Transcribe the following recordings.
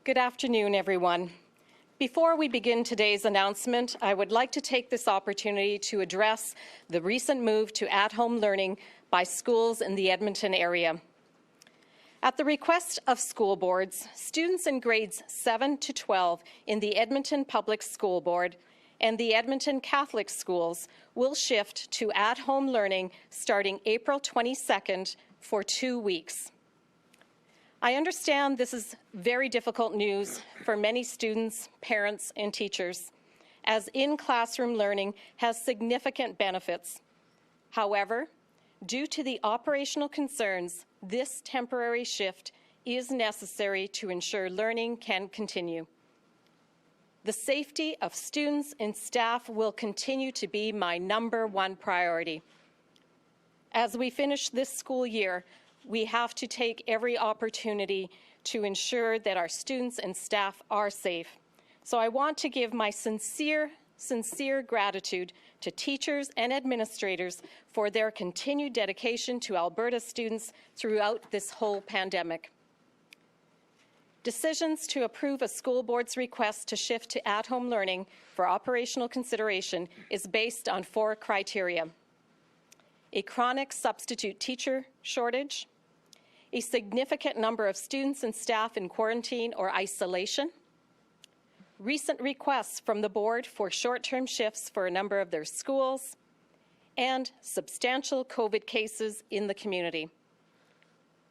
Good afternoon, everyone. Before we begin today's announcement, I would like to take this opportunity to address the recent move to at-home learning by schools in the Edmonton area. At the request of school boards, students in grades 7 to 12 in the Edmonton Public School Board and the Edmonton Catholic Schools will shift to at-home learning starting April 22nd for 2 weeks. I understand this is very difficult news for many students, parents, and teachers, as in-classroom learning has significant benefits. However, due to the operational concerns, this temporary shift is necessary to ensure learning can continue. The safety of students and staff will continue to be my #1 priority. As we finish this school year, we have to take every opportunity to ensure that our students and staff are safe. So I want to give my sincere gratitude to teachers and administrators for their continued dedication to Alberta students throughout this whole pandemic. Decisions to approve a school board's request to shift to at-home learning for operational consideration is based on 4 criteria: a chronic substitute teacher shortage, a significant number of students and staff in quarantine or isolation, recent requests from the board for short-term shifts for a number of their schools, and substantial COVID cases in the community.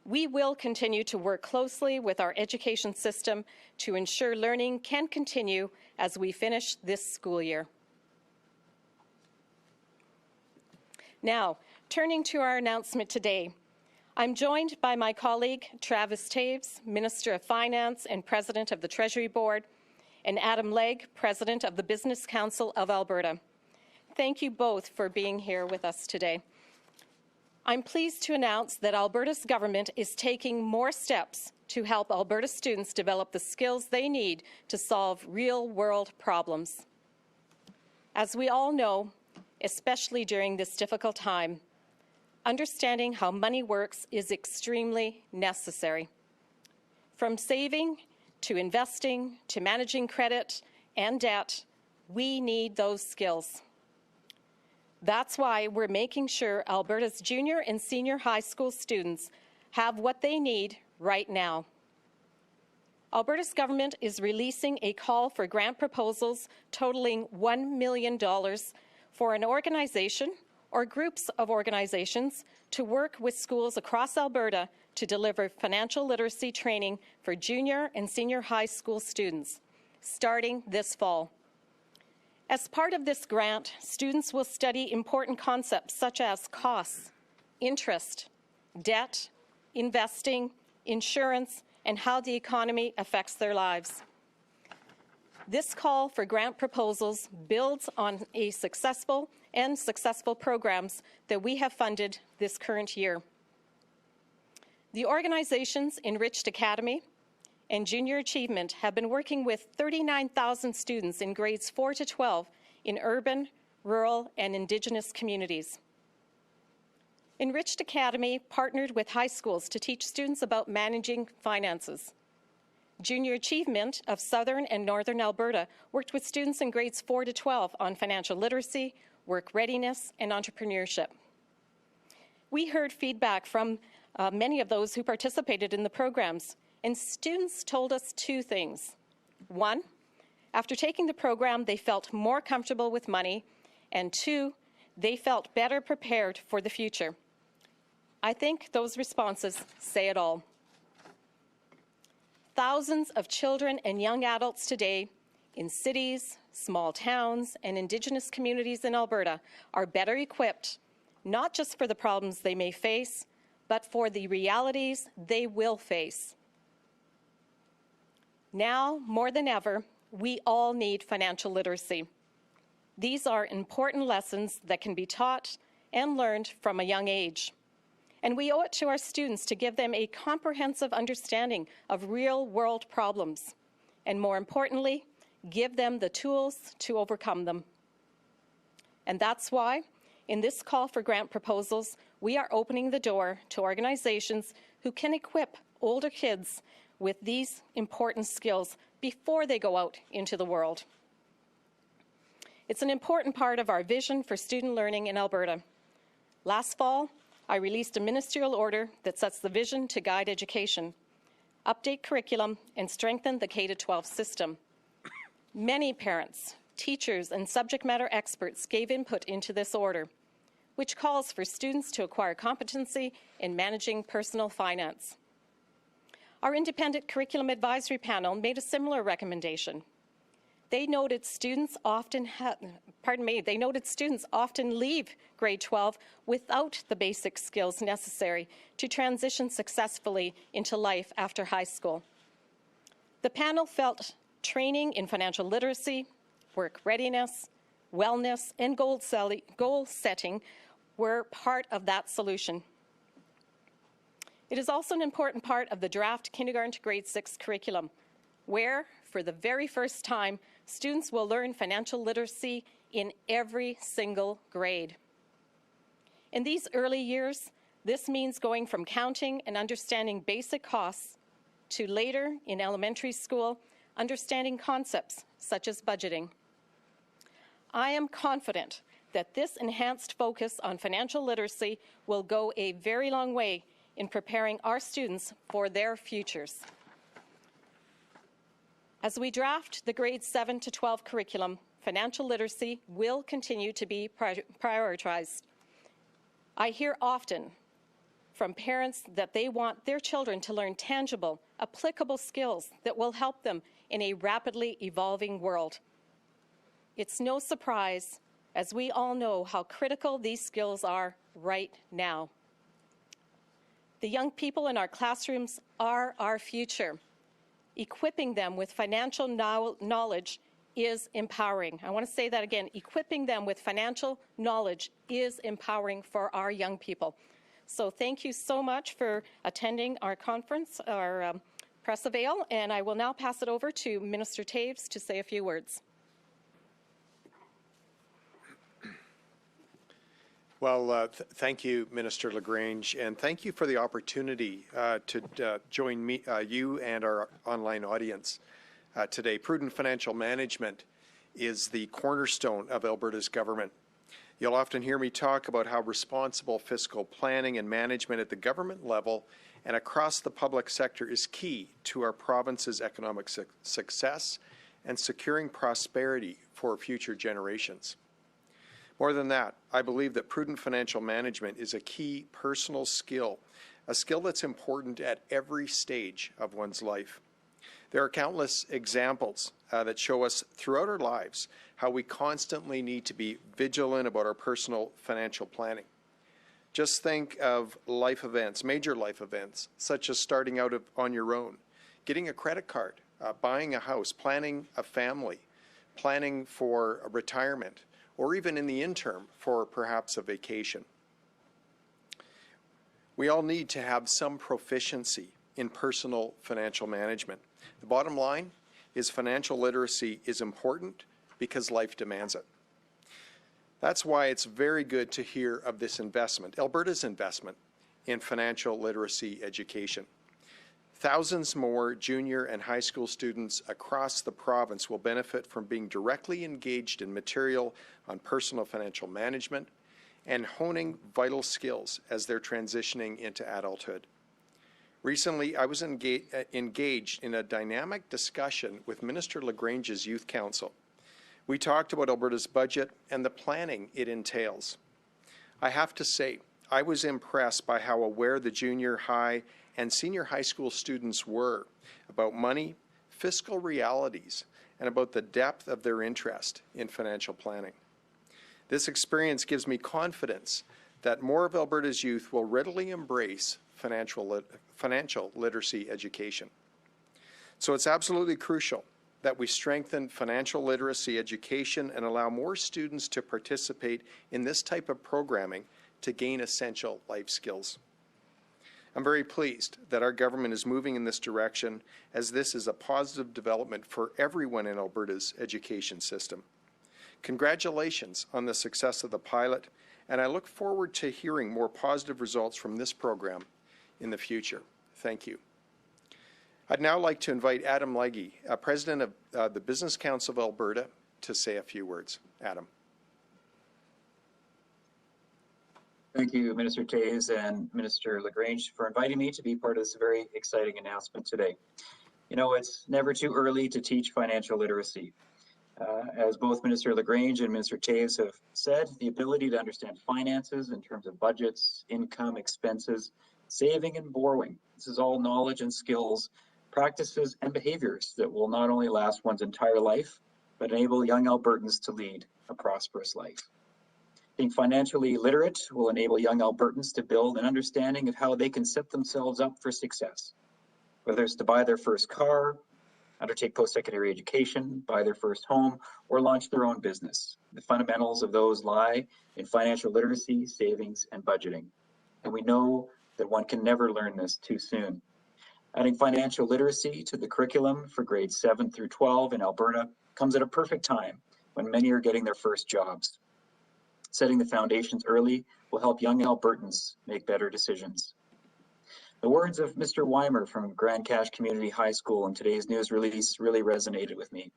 We will continue to work closely with our education system to ensure learning can continue as we finish this school year. Now, turning to our announcement today, I'm joined by my colleague, Travis Toews, Minister of Finance and President of the Treasury Board, and Adam Legg, President of the Business Council of Alberta. Thank you both for being here with us today. I'm pleased to announce that Alberta's government is taking more steps to help Alberta students develop the skills they need to solve real-world problems. As we all know, especially during this difficult time, understanding how money works is extremely necessary. From saving to investing to managing credit and debt, we need those skills. That's why we're making sure Alberta's junior and senior high school students have what they need right now. Alberta's government is releasing a call for grant proposals totaling $1 million for an organization or groups of organizations to work with schools across Alberta to deliver financial literacy training for junior and senior high school students, starting this fall. As part of this grant, students will study important concepts such as costs, interest, debt, investing, insurance, and how the economy affects their lives. This call for grant proposals builds on a successful programs that we have funded this current year. The organizations Enriched Academy and Junior Achievement have been working with 39,000 students in grades 4 to 12 in urban, rural, and Indigenous communities. Enriched Academy partnered with high schools to teach students about managing finances. Junior Achievement of Southern and Northern Alberta worked with students in grades 4 to 12 on financial literacy, work readiness, and entrepreneurship. We heard feedback from many of those who participated in the programs, and students told us 2 things. 1, after taking the program, they felt more comfortable with money, and 2, they felt better prepared for the future. I think those responses say it all. Thousands of children and young adults today in cities, small towns, and Indigenous communities in Alberta are better equipped, not just for the problems they may face, but for the realities they will face. Now, more than ever, we all need financial literacy. These are important lessons that can be taught and learned from a young age. And we owe it to our students to give them a comprehensive understanding of real-world problems, and more importantly, give them the tools to overcome them. And that's why, in this call for grant proposals, we are opening the door to organizations who can equip older kids with these important skills before they go out into the world. It's an important part of our vision for student learning in Alberta. Last fall, I released a ministerial order that sets the vision to guide education, update curriculum, and strengthen the K-12 system. Many parents, teachers, and subject matter experts gave input into this order, which calls for students to acquire competency in managing personal finance. Our independent curriculum advisory panel made a similar recommendation. They noted students often leave grade 12 without the basic skills necessary to transition successfully into life after high school. The panel felt training in financial literacy, work readiness, wellness, and goal setting were part of that solution. It is also an important part of the draft kindergarten to grade 6 curriculum, where, for the very first time, students will learn financial literacy in every single grade. In these early years, this means going from counting and understanding basic costs to later, in elementary school, understanding concepts such as budgeting. I am confident that this enhanced focus on financial literacy will go a very long way in preparing our students for their futures. As we draft the grades 7 to 12 curriculum, financial literacy will continue to be prioritized. I hear often from parents that they want their children to learn tangible, applicable skills that will help them in a rapidly evolving world. It's no surprise, as we all know how critical these skills are right now. The young people in our classrooms are our future. Equipping them with financial knowledge is empowering. I want to say that again. Equipping them with financial knowledge is empowering for our young people. So thank you so much for attending our conference, our press avail, and I will now pass it over to Minister Toews to say a few words. Well, thank you, Minister LaGrange, and thank you for the opportunity to join me, you and our online audience today. Prudent financial management is the cornerstone of Alberta's government. You'll often hear me talk about how responsible fiscal planning and management at the government level and across the public sector is key to our province's economic success and securing prosperity for future generations. More than that, I believe that prudent financial management is a key personal skill, a skill that's important at every stage of one's life. There are countless examples that show us throughout our lives how we constantly need to be vigilant about our personal financial planning. Just think of life events, major life events, such as starting out on your own, getting a credit card, buying a house, planning a family, planning for a retirement, or even in the interim for perhaps a vacation. We all need to have some proficiency in personal financial management. The bottom line is financial literacy is important because life demands it. That's why it's very good to hear of this investment, Alberta's investment in financial literacy education. Thousands more junior and high school students across the province will benefit from being directly engaged in material on personal financial management and honing vital skills as they're transitioning into adulthood. Recently, I was engaged in a dynamic discussion with Minister LaGrange's Youth Council. We talked about Alberta's budget and the planning it entails. I have to say, I was impressed by how aware the junior high and senior high school students were about money, fiscal realities, and about the depth of their interest in financial planning. This experience gives me confidence that more of Alberta's youth will readily embrace financial literacy education. So it's absolutely crucial that we strengthen financial literacy education and allow more students to participate in this type of programming to gain essential life skills. I'm very pleased that our government is moving in this direction, as this is a positive development for everyone in Alberta's education system. Congratulations on the success of the pilot, and I look forward to hearing more positive results from this program in the future. Thank you. I'd now like to invite Adam Legge, President of the Business Council of Alberta, to say a few words. Adam. Thank you, Minister Toews and Minister LaGrange, for inviting me to be part of this very exciting announcement today. You know, it's never too early to teach financial literacy. As both Minister LaGrange and Minister Toews have said, the ability to understand finances in terms of budgets, income, expenses, saving and borrowing. This is all knowledge and skills, practices and behaviors that will not only last one's entire life, but enable young Albertans to lead a prosperous life. Being financially literate will enable young Albertans to build an understanding of how they can set themselves up for success, whether it's to buy their first car, undertake post-secondary education, buy their first home, or launch their own business. The fundamentals of those lie in financial literacy, savings, and budgeting. And we know that one can never learn this too soon. Adding financial literacy to the curriculum for grades 7 through 12 in Alberta comes at a perfect time when many are getting their first jobs. Setting the foundations early will help young Albertans make better decisions. The words of Mr. Weimer from Grand Cache Community High School in today's news release really resonated with me.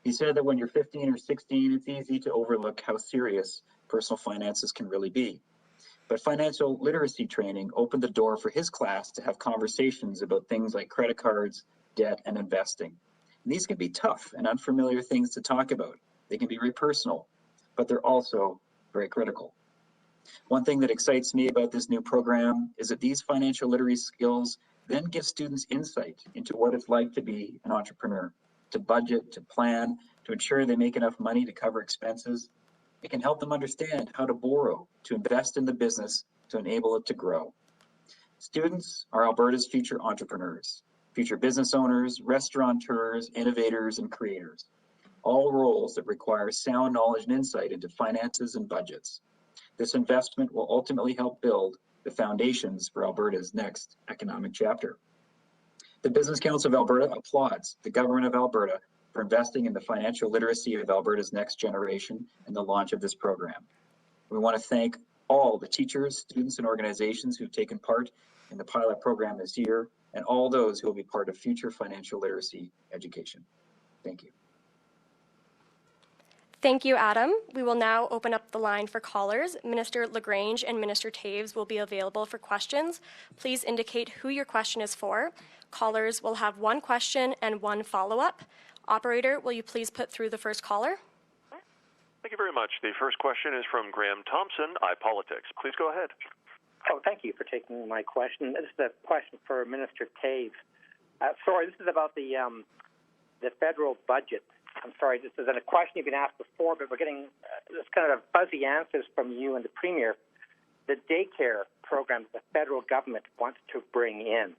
He said that when you're 15 or 16, it's easy to overlook how serious personal finances can really be. But financial literacy training opened the door for his class to have conversations about things like credit cards, debt, and investing. And these can be tough and unfamiliar things to talk about. They can be very personal, but they're also very critical. One thing that excites me about this new program is that these financial literacy skills then give students insight into what it's like to be an entrepreneur, to budget, to plan, to ensure they make enough money to cover expenses. It can help them understand how to borrow, to invest in the business, to enable it to grow. Students are Alberta's future entrepreneurs, future business owners, restaurateurs, innovators, and creators, all roles that require sound knowledge and insight into finances and budgets. This investment will ultimately help build the foundations for Alberta's next economic chapter. The Business Council of Alberta applauds the Government of Alberta for investing in the financial literacy of Alberta's next generation and the launch of this program. We want to thank all the teachers, students, and organizations who've taken part in the pilot program this year, and all those who will be part of future financial literacy education. Thank you. Thank you, Adam. We will now open up the line for callers. Minister LaGrange and Minister Toews will be available for questions. Please indicate who your question is for. Callers will have one question and one follow-up. Operator, will you please put through the first caller? Thank you very much. The first question is from Graham Thompson, iPolitics. Please go ahead. Oh, thank you for taking my question. This is a question for Minister Toews. Sorry, this is about the federal budget. I'm sorry, this is a question you've been asked before, but we're getting this kind of fuzzy answers from you and the Premier. The daycare program that the federal government wants to bring in.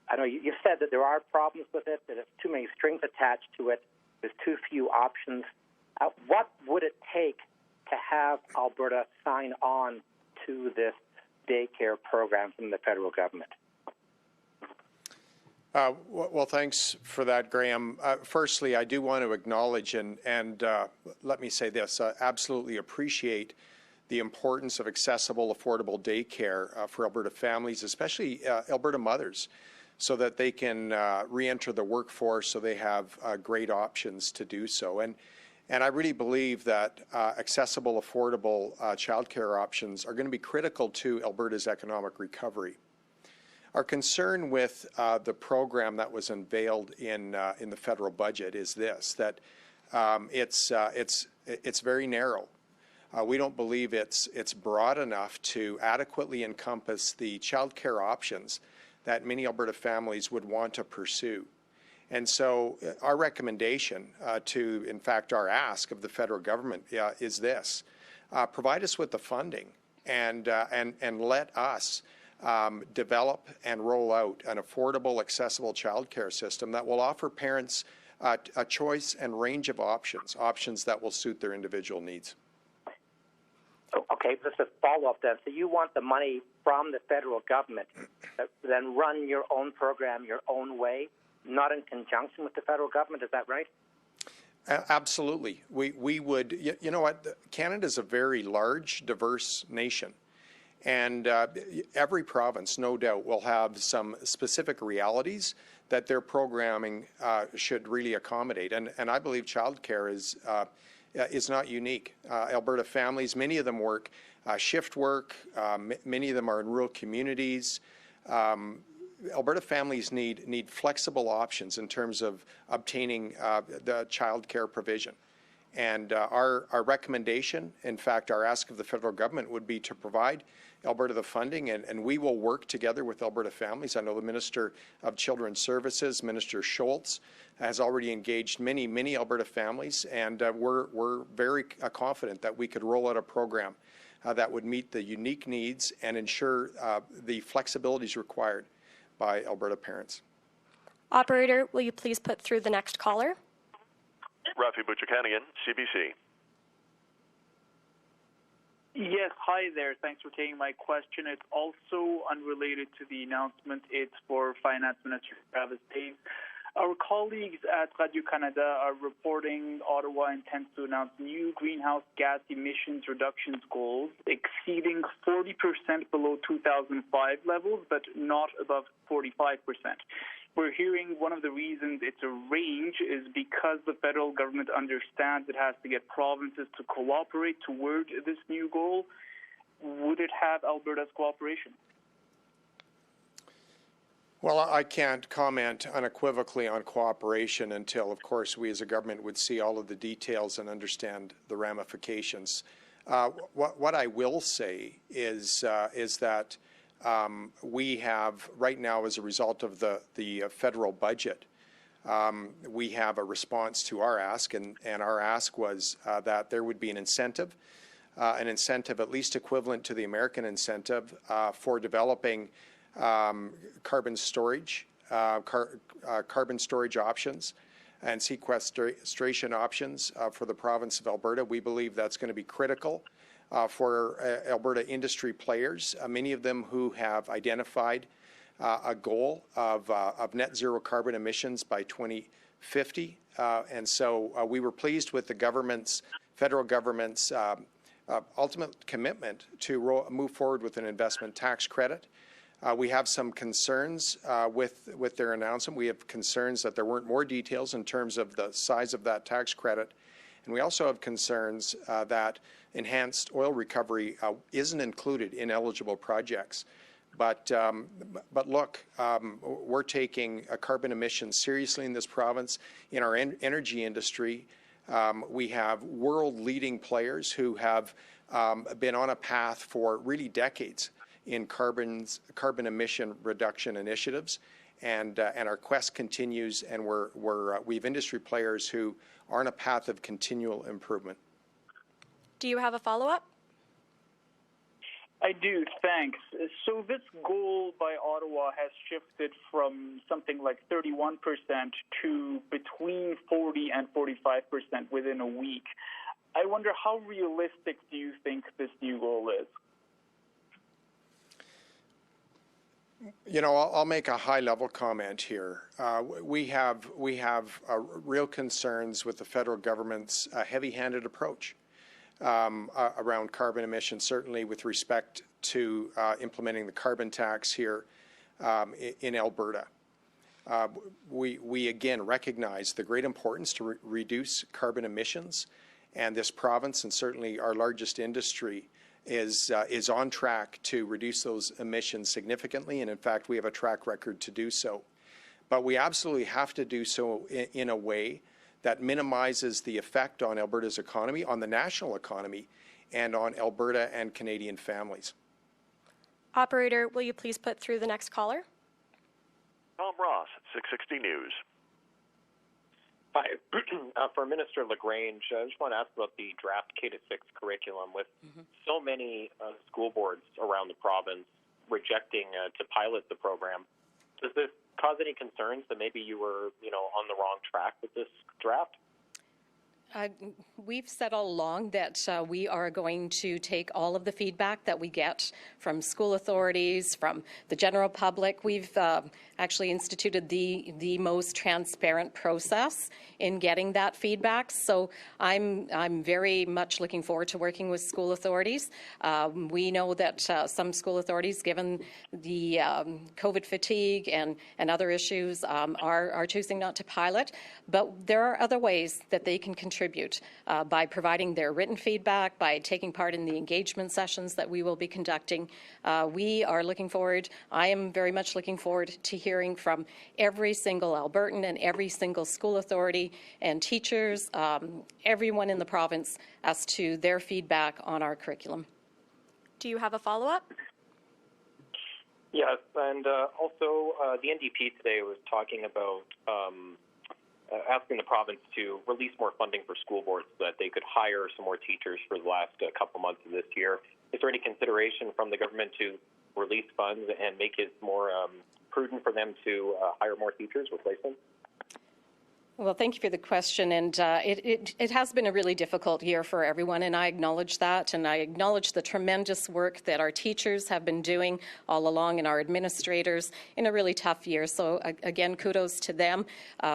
I know you've said that there are problems with it, that there's too many strings attached to it, there's too few options. What would it take to have Alberta sign on to this daycare program from the federal government? Well, thanks for that, Graham. Firstly, I do want to acknowledge and let me say this, absolutely appreciate the importance of accessible, affordable daycare for Alberta families, especially Alberta mothers, so that they can re-enter the workforce, so they have great options to do so. And I really believe that accessible, affordable childcare options are going to be critical to Alberta's economic recovery. Our concern with the program that was unveiled in the federal budget is this: that it's very narrow. We don't believe it's broad enough to adequately encompass the childcare options that many Alberta families would want to pursue. And so our recommendation in fact, our ask of the federal government is this: provide us with the funding and let us develop and roll out an affordable, accessible childcare system that will offer parents a choice and range of options that will suit their individual needs. Okay, just a follow-up then. So you want the money from the federal government, then run your own program your own way, not in conjunction with the federal government, is that right? Absolutely. We would, you know what, Canada is a very large, diverse nation. And every province, no doubt, will have some specific realities that their programming should really accommodate. And I believe childcare is not unique. Alberta families, many of them work shift work. Many of them are in rural communities. Alberta families need flexible options in terms of obtaining the childcare provision. And our recommendation, in fact, our ask of the federal government would be to provide Alberta the funding, and we will work together with Alberta families. I know the Minister of Children's Services, Minister Schultz, has already engaged many Alberta families, and we're very confident that we could roll out a program that would meet the unique needs and ensure the flexibilities required by Alberta parents. Operator, will you please put through the next caller? Rafi Butchakanian, CBC. Yes, hi there. Thanks for taking my question. It's also unrelated to the announcement. It's for Finance Minister Travis Toews. Our colleagues at Radio-Canada are reporting Ottawa intends to announce new greenhouse gas emissions reductions goals exceeding 40% below 2005 levels, but not above 45%. We're hearing one of the reasons it's a range is because the federal government understands it has to get provinces to cooperate toward this new goal. Would it have Alberta's cooperation? Well, I can't comment unequivocally on cooperation until, of course, we as a government would see all of the details and understand the ramifications. What I will say is that we have, right now, as a result of the federal budget, we have a response to our ask, and our ask was that there would be an incentive at least equivalent to the American incentive for developing carbon storage options and sequestration options for the province of Alberta. We believe that's going to be critical for Alberta industry players, many of them who have identified a goal of net zero carbon emissions by 2050. And so we were pleased with the federal government's ultimate commitment to move forward with an investment tax credit. We have some concerns with their announcement. We have concerns that there weren't more details in terms of the size of that tax credit. And we also have concerns that enhanced oil recovery isn't included in eligible projects. But look, we're taking carbon emissions seriously in this province. In our energy industry, we have world-leading players who have been on a path for really decades in carbon emission reduction initiatives, and our quest continues, and we have industry players who are on a path of continual improvement. Do you have a follow-up? I do, thanks. So this goal by Ottawa has shifted from something like 31% to between 40 and 45% within a week. I wonder, how realistic do you think this new goal is? You know, I'll make a high-level comment here. We have real concerns with the federal government's heavy-handed approach around carbon emissions, certainly with respect to implementing the carbon tax here in Alberta. We again recognize the great importance to reduce carbon emissions, and this province, and certainly our largest industry, is on track to reduce those emissions significantly, and in fact we have a track record to do so. But we absolutely have to do so in a way that minimizes the effect on Alberta's economy, on the national economy, and on Alberta and Canadian families. Operator, will you please put through the next caller? Tom Ross, 660 News. Hi. For Minister LaGrange, I just want to ask about the draft K-6 curriculum. With so many school boards around the province rejecting to pilot the program, does this cause any concerns that maybe you were, on the wrong track with this draft? We've said all along that we are going to take all of the feedback that we get from school authorities, from the general public. We've actually instituted the most transparent process in getting that feedback. So I'm very much looking forward to working with school authorities. We know that some school authorities, given the COVID fatigue and other issues, are choosing not to pilot. But there are other ways that they can contribute by providing their written feedback, by taking part in the engagement sessions that we will be conducting. We are looking forward, I am very much looking forward to hearing from every single Albertan and every single school authority and teachers, everyone in the province, as to their feedback on our curriculum. Do you have a follow-up? Yes, and also the NDP today was talking about asking the province to release more funding for school boards so that they could hire some more teachers for the last couple months of this year. Is there any consideration from the government to release funds and make it more prudent for them to hire more teachers, replace them? Well, thank you for the question, and it has been a really difficult year for everyone, and I acknowledge that, and I acknowledge the tremendous work that our teachers have been doing all along and our administrators in a really tough year. So again, kudos to them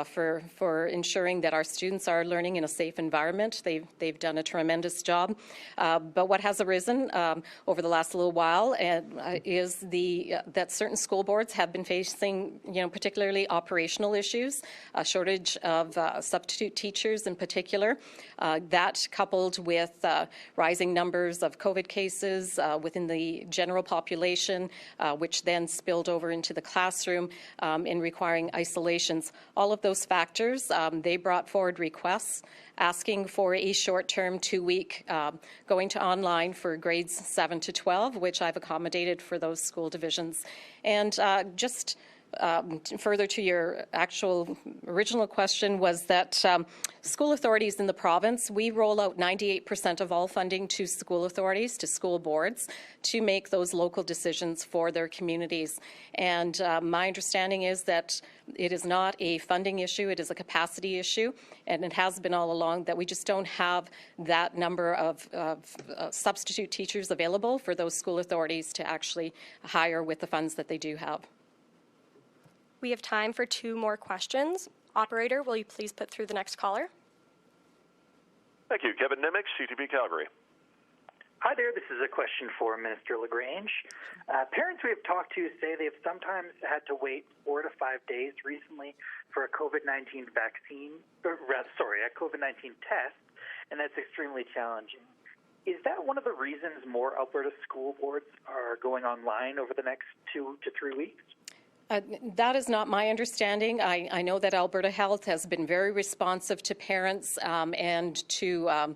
for ensuring that our students are learning in a safe environment. They've done a tremendous job. But what has arisen over the last little while is that certain school boards have been facing, particularly operational issues, a shortage of substitute teachers in particular. That coupled with rising numbers of COVID cases within the general population, which then spilled over into the classroom in requiring isolations. All of those factors, they brought forward requests asking for a short-term 2-week going to online for grades 7 to 12, which I've accommodated for those school divisions. And just further to your actual original question was that school authorities in the province, we roll out 98% of all funding to school authorities, to school boards, to make those local decisions for their communities. And my understanding is that it is not a funding issue, it is a capacity issue, and it has been all along that we just don't have that number of substitute teachers available for those school authorities to actually hire with the funds that they do have. We have time for 2 more questions. Operator, will you please put through the next caller? Thank you. Kevin Nimick, CTV Calgary. Hi there. This is a question for Minister LaGrange. Parents we have talked to say they have sometimes had to wait 4 to 5 days recently for a COVID-19 a COVID-19 test, and that's extremely challenging. Is that one of the reasons more Alberta school boards are going online over the next 2 to 3 weeks? That is not my understanding. I know that Alberta Health has been very responsive to parents and to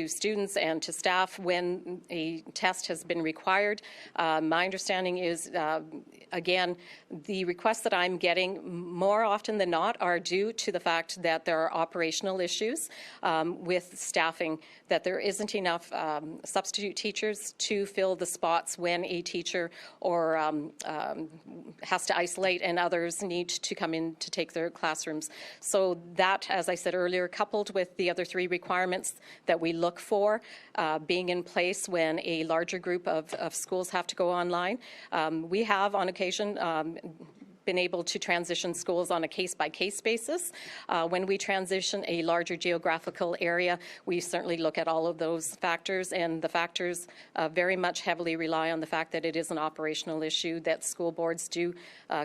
students and to staff when a test has been required. My understanding is, again, the requests that I'm getting more often than not are due to the fact that there are operational issues with staffing, that there isn't enough substitute teachers to fill the spots when a teacher or has to isolate and others need to come in to take their classrooms. So that, as I said earlier, coupled with the other 3 requirements that we look for being in place when a larger group of schools have to go online. We have on occasion been able to transition schools on a case-by-case basis. When we transition a larger geographical area, we certainly look at all of those factors, and the factors very much heavily rely on the fact that it is an operational issue, that school boards do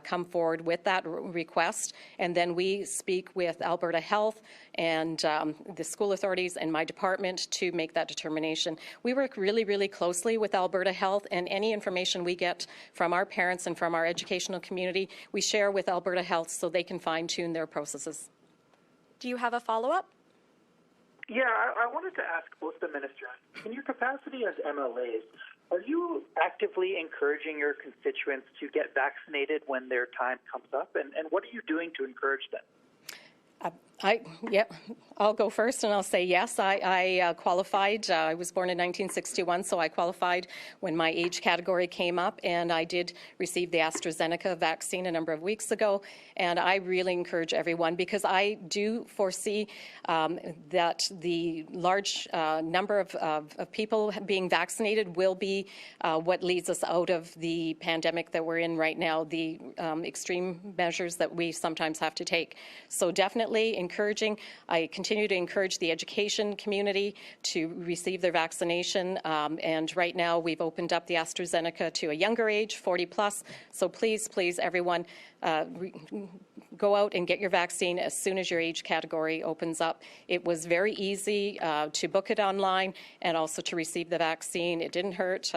come forward with that request, and then we speak with Alberta Health and the school authorities and my department to make that determination. We work really, really closely with Alberta Health, and any information we get from our parents and from our educational community, we share with Alberta Health so they can fine-tune their processes. Do you have a follow-up? Yeah, I wanted to ask both the ministers, in your capacity as MLAs, are you actively encouraging your constituents to get vaccinated when their time comes up? And what are you doing to encourage them? I'll go first and I'll say yes. I qualified. I was born in 1961, so I qualified when my age category came up, and I did receive the AstraZeneca vaccine a number of weeks ago. And I really encourage everyone, because I do foresee that the large number of people being vaccinated will be what leads us out of the pandemic that we're in right now, the extreme measures that we sometimes have to take. So definitely encouraging. I continue to encourage the education community to receive their vaccination. And right now we've opened up the AstraZeneca to a younger age, 40 plus. So please, please, everyone, go out and get your vaccine as soon as your age category opens up. It was very easy to book it online and also to receive the vaccine. It didn't hurt,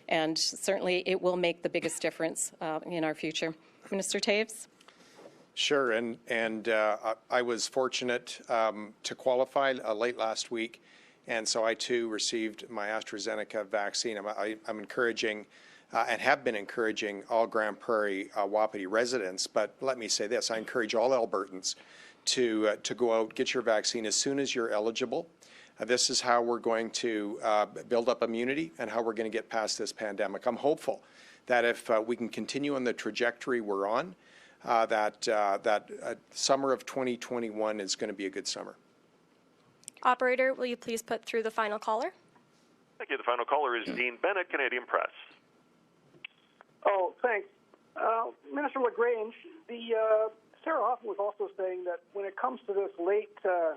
and certainly it will make the biggest difference in our future. Minister Toews? Sure, and I was fortunate to qualify late last week, and so I too received my AstraZeneca vaccine. I'm encouraging and have been encouraging all Grand Prairie Wapiti residents, but let me say this, I encourage all Albertans to go out, get your vaccine as soon as you're eligible. This is how we're going to build up immunity and how we're going to get past this pandemic. I'm hopeful that if we can continue on the trajectory we're on, that summer of 2021 is going to be a good summer. Operator, will you please put through the final caller? Thank you. The final caller is Dean Bennett, Canadian Press. Oh, thanks. Minister LaGrange, Sarah Hoffman was also saying that when it comes to this late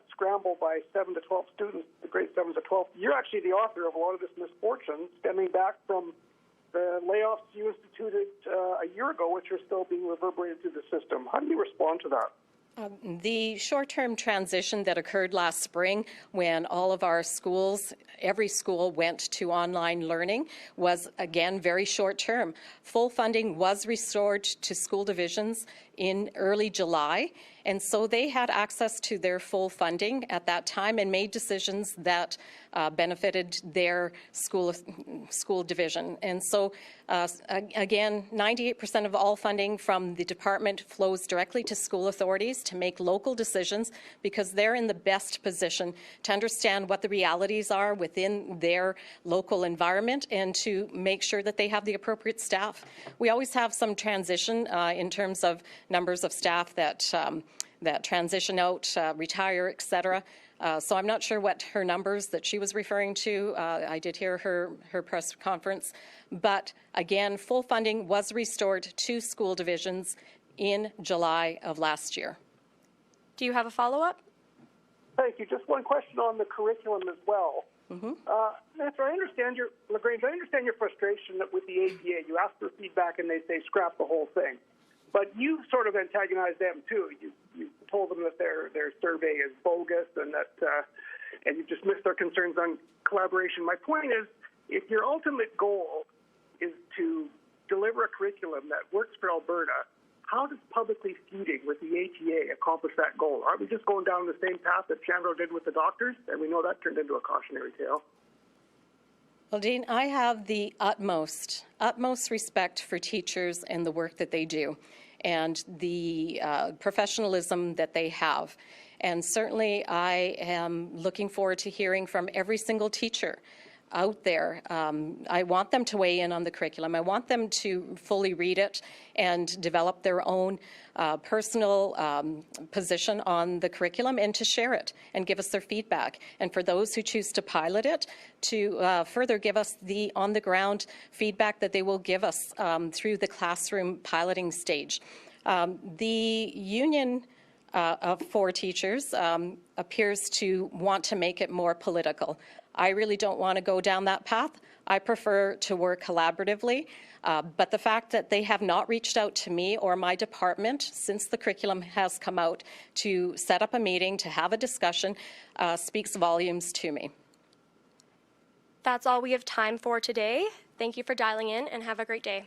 scramble by 7 to 12 students, the grade 7 to 12, you're actually the author of a lot of this misfortune stemming back from the layoffs you instituted a year ago, which are still being reverberated through the system. How do you respond to that? The short-term transition that occurred last spring when all of our schools, every school went to online learning was, again, very short-term. Full funding was restored to school divisions in early July, and so they had access to their full funding at that time and made decisions that benefited their school division. And so, again, 98% of all funding from the department flows directly to school authorities to make local decisions, because they're in the best position to understand what the realities are within their local environment and to make sure that they have the appropriate staff. We always have some transition in terms of numbers of staff that transition out, retire, etc. So I'm not sure what her numbers that she was referring to. I did hear her press conference. But again, full funding was restored to school divisions in July of last year. Do you have a follow-up? Thank you. Just one question on the curriculum as well. Minister, LaGrange, I understand your frustration with the APA. You ask for feedback and they say scrap the whole thing. But you sort of antagonized them too. You told them that their survey is bogus and that and you dismissed their concerns on collaboration. My point is, if your ultimate goal is to deliver a curriculum that works for Alberta, how does publicly feuding with the ATA accomplish that goal? Aren't we just going down the same path that Chandro did with the doctors? And we know that turned into a cautionary tale. Well, Dean, I have the utmost respect for teachers and the work that they do and the professionalism that they have. And certainly I am looking forward to hearing from every single teacher out there. I want them to weigh in on the curriculum. I want them to fully read it and develop their own personal position on the curriculum and to share it and give us their feedback. And for those who choose to pilot it, to further give us the on-the-ground feedback that they will give us through the classroom piloting stage. The union for teachers appears to want to make it more political. I really don't want to go down that path. I prefer to work collaboratively, but the fact that they have not reached out to me or my department since the curriculum has come out to set up a meeting, to have a discussion, speaks volumes to me. That's all we have time for today. Thank you for dialing in and have a great day.